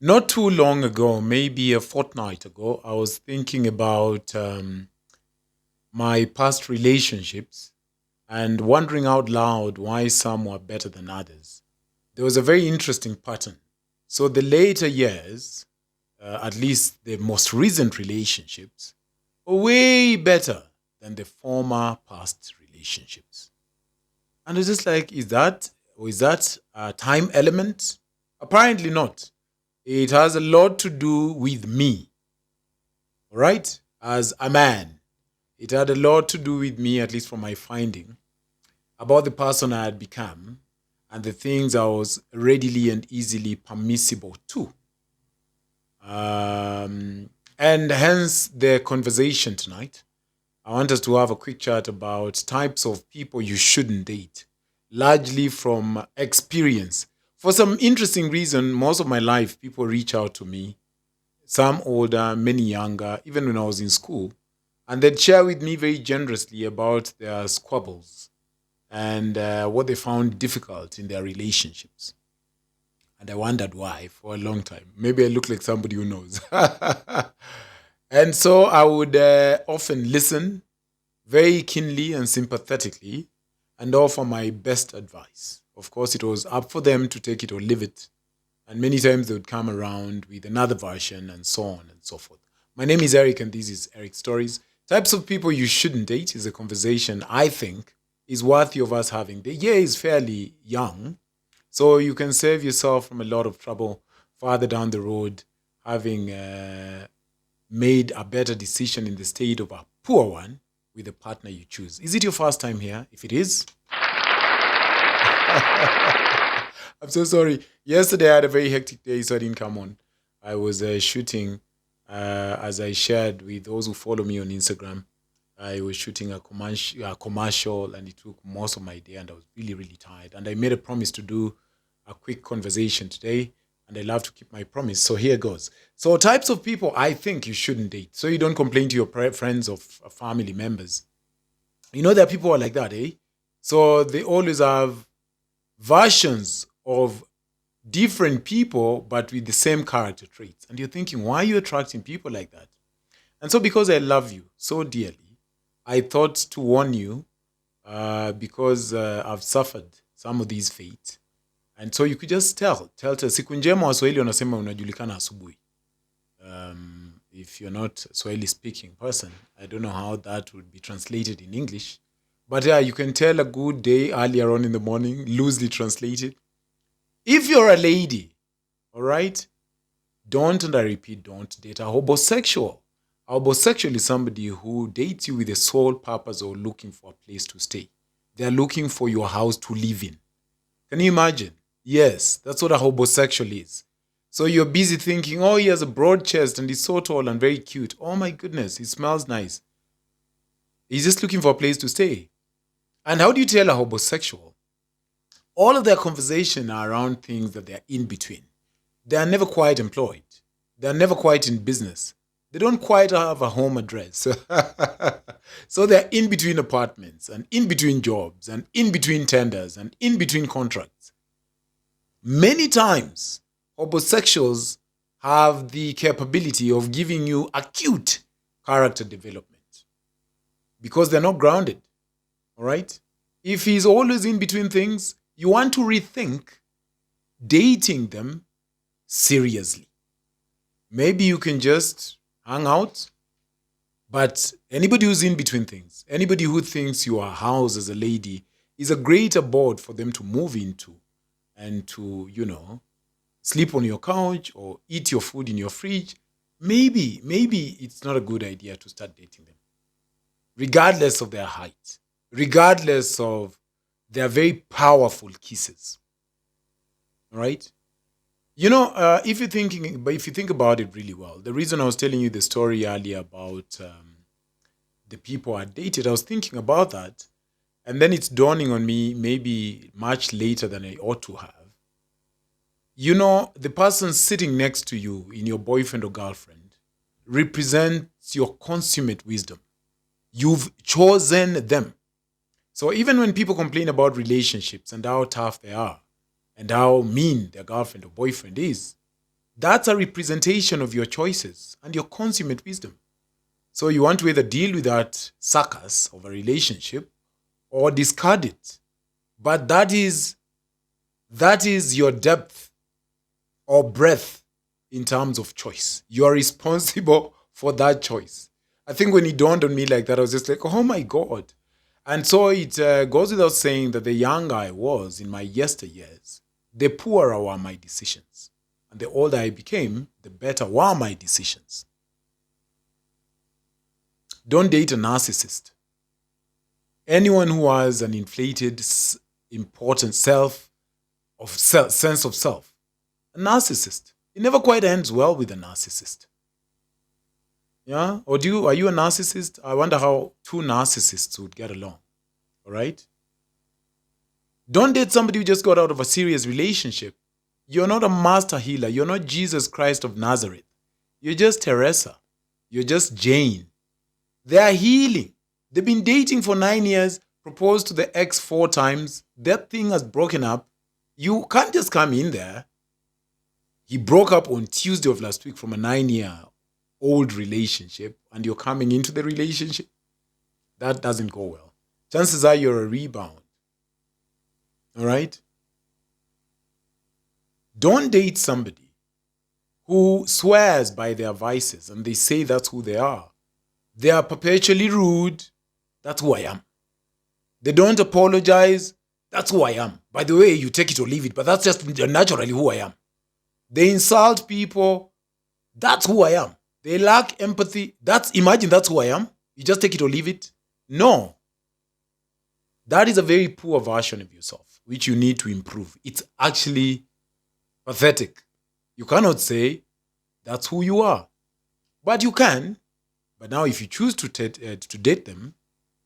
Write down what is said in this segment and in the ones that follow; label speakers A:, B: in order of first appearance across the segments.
A: Not too long ago, maybe a fortnight ago, I was thinking about my past relationships and wondering out loud why some were better than others. There was a very interesting pattern. So, the later years, at least the most recent relationships, were way better than the former past relationships. And it's just like, is that a time element? Apparently not. It has a lot to do with me, all right? As a man, it had a lot to do with me, at least from my finding, about the person I had become and the things I was readily and easily permissible to. And hence the conversation tonight. I want us to have a quick chat about types of people you shouldn't date, largely from experience. For some interesting reason, most of my life, people reach out to me, some older, many younger, even when I was in school, and they'd share with me very generously about their squabbles and what they found difficult in their relationships. And I wondered why for a long time. Maybe I look like somebody who knows. And so I would often listen very keenly and sympathetically and offer my best advice. Of course, it was up for them to take it or leave it. And many times they would come around with another version and so on and so forth. My name is Eric, and this is Eric Stories. Types of people you shouldn't date is a conversation I think is worthy of us having. The year is fairly young, so you can save yourself from a lot of trouble farther down the road, having made a better decision in the state of a poor one with the partner you choose. Is it your first time here? If it is, I'm so sorry. Yesterday I had a very hectic day, so I didn't come on. I was shooting, as I shared with those who follow me on Instagram. I was shooting a commercial, and it took most of my day, and I was really, really tired. And I made a promise to do a quick conversation today, and I love to keep my promise. So here goes. So types of people I think you shouldn't date, so you don't complain to your friends or family members. There are people who are like that, eh? So they always have versions of different people, but with the same character traits. And you're thinking, why are you attracting people like that? And so, because I love you so dearly, I thought to warn you because I've suffered some of these fates. And so you could just tell siku njema waswahili wanasema unajulikana asubuhi. If you're not a Swahili speaking person, I don't know how that would be translated in English. But yeah, you can tell a good day earlier on in the morning, loosely translated. If you're a lady, all right, don't, and I repeat, don't date a homosexual. A homosexual is somebody who dates you with the sole purpose of looking for a place to stay. They're looking for your house to live in. Can you imagine? Yes, that's what a homosexual is. So you're busy thinking, oh, he has a broad chest and he's so tall and very cute. Oh my goodness, he smells nice. He's just looking for a place to stay. And how do you tell a homosexual? All of their conversation are around things that they're in between. They are never quite employed. They are never quite in business. They don't quite have a home address. So they're in between apartments and in between jobs and in between tenders and in between contracts. Many times, homosexuals have the capability of giving you acute character development because they're not grounded. All right? If he's always in between things, you want to rethink dating them seriously. Maybe you can just hang out, but anybody who's in between things, anybody who thinks you are housed as a lady, is a great abode for them to move into and to, sleep on your couch or eat your food in your fridge. Maybe it's not a good idea to start dating them, regardless of their height, regardless of their very powerful kisses. All right? If you think about it really well, the reason I was telling you the story earlier about the people I dated, I was thinking about that, and then it's dawning on me maybe much later than I ought to have. The person sitting next to you in your boyfriend or girlfriend represents your consummate wisdom. You've chosen them. So even when people complain about relationships and how tough they are and how mean their girlfriend or boyfriend is, That's a representation of your choices and your consummate wisdom. So you want to either deal with that success of a relationship or discard it. But that is your depth or breadth in terms of choice. You're responsible for that choice. I think when it dawned on me like that, I was just like, oh my God. And so it goes without saying that the younger I was in my yesteryears, the poorer were my decisions. And the older I became, the better were my decisions. Don't date a narcissist. Anyone who has an inflated, important sense of self, a narcissist. It never quite ends well with a narcissist. Yeah? Or are you a narcissist? I wonder how two narcissists would get along. All right? Don't date somebody who just got out of a serious relationship. You're not a master healer. You're not Jesus Christ of Nazareth. You're just Teresa. You're just Jane. They are healing. They've been dating for 9 years, proposed to the ex 4 times. That thing has broken up. You can't just come in there. He broke up on Tuesday of last week from a 9-year-old relationship, and you're coming into the relationship. That doesn't go well. Chances are you're a rebound. All right? Don't date somebody who swears by their vices and they say that's who they are. They are perpetually rude. That's who I am. They don't apologize. That's who I am. By the way, you take it or leave it, but that's just naturally who I am. They insult people. That's who I am. They lack empathy. Imagine that's who I am. You just take it or leave it. No. That is a very poor version of yourself, which you need to improve. It's actually pathetic. You cannot say that's who you are. But you can. But now if you choose to date them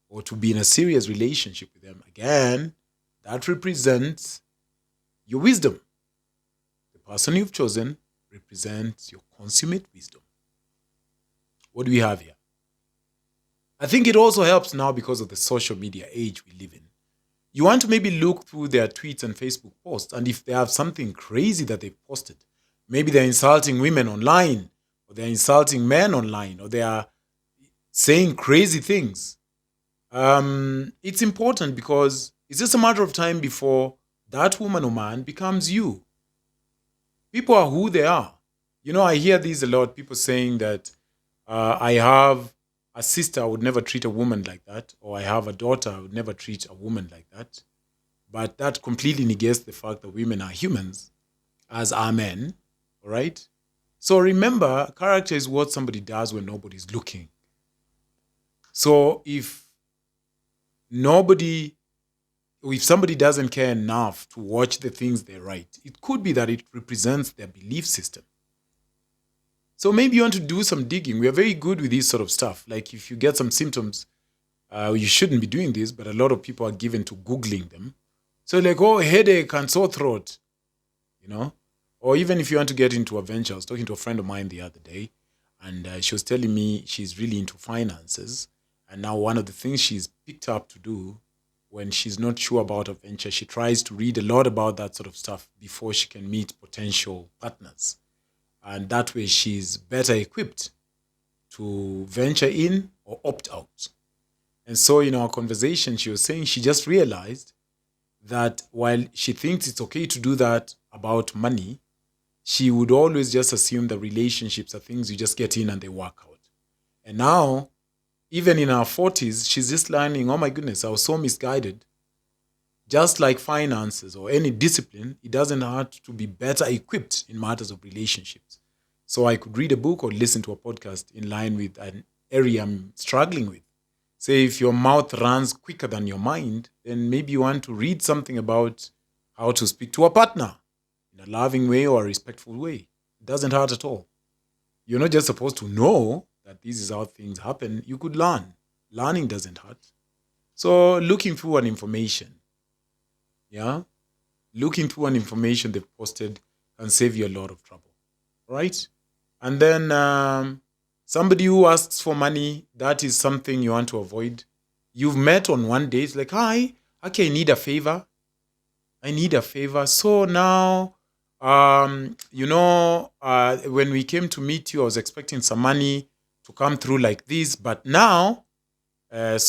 A: or to be in a serious relationship with them, again, that represents your wisdom. The person you've chosen represents your consummate wisdom. What do we have here? I think it also helps now because of the social media age we live in. You want to maybe look through their tweets and Facebook posts, and if they have something crazy that they've posted, maybe they're insulting women online, or they're insulting men online, or they are saying crazy things. It's important because it's just a matter of time before that woman or man becomes you. People are who they are. You know, I hear these a lot, people saying that I have a sister, I would never treat a woman like that, or I have a daughter, I would never treat a woman like that. But that completely negates the fact that women are humans, as are men, all right? So remember, character is what somebody does when nobody's looking. So if somebody doesn't care enough to watch the things they write, it could be that it represents their belief system. So maybe you want to do some digging. We are very good with this sort of stuff. Like if you get some symptoms, you shouldn't be doing this, but a lot of people are given to Googling them. So like, oh, headache and sore throat, you know? Or even if you want to get into a venture, I was talking to a friend of mine the other day, and she was telling me she's really into finances. And now one of the things she's picked up to do when she's not sure about a venture, she tries to read a lot about that sort of stuff before she can meet potential partners. And that way she's better equipped to venture in or opt out. And so in our conversation, she was saying she just realized that while she thinks it's okay to do that about money, she would always just assume that relationships are things you just get in and they work out. And now, even in her 40s, she's just learning, oh my goodness, I was so misguided. Just like finances or any discipline, it doesn't have to be better equipped in matters of relationships. So I could read a book or listen to a podcast in line with an area I'm struggling with. Say if your mouth runs quicker than your mind, then maybe you want to read something about how to speak to a partner in a loving way or a respectful way. It doesn't hurt at all. You're not just supposed to know that this is how things happen. You could learn. Learning doesn't hurt. So looking through an information, looking through an information they've posted can save you a lot of trouble, right? And then somebody who asks for money, that is something you want to avoid. You've met on one date, it's like, hi, okay, I need a favor. So now When we came to meet you, I was expecting some money to come through like this, but now, in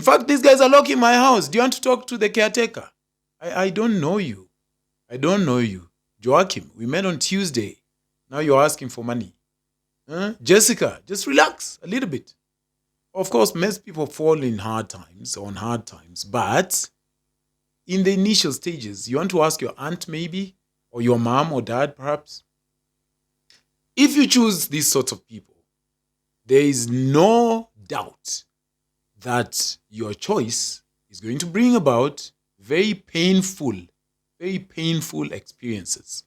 A: fact, these guys are locking my house. Do you want to talk to the caretaker? I don't know you. I don't know you. Joachim, we met on Tuesday. Now you're asking for money. Huh? Jessica, just relax a little bit. Of course, most people fall in on hard times, but in the initial stages, you want to ask your aunt maybe, or your mom or dad perhaps. If you choose these sorts of people, there is no doubt that your choice is going to bring about very painful experiences.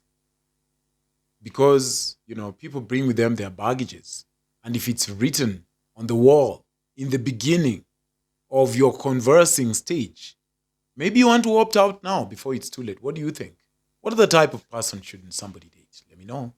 A: Because, people bring with them their baggages. And if it's written on the wall in the beginning of your conversing stage, maybe you want to opt out now before it's too late. What do you think? What are the type of person shouldn't somebody date? Let me know.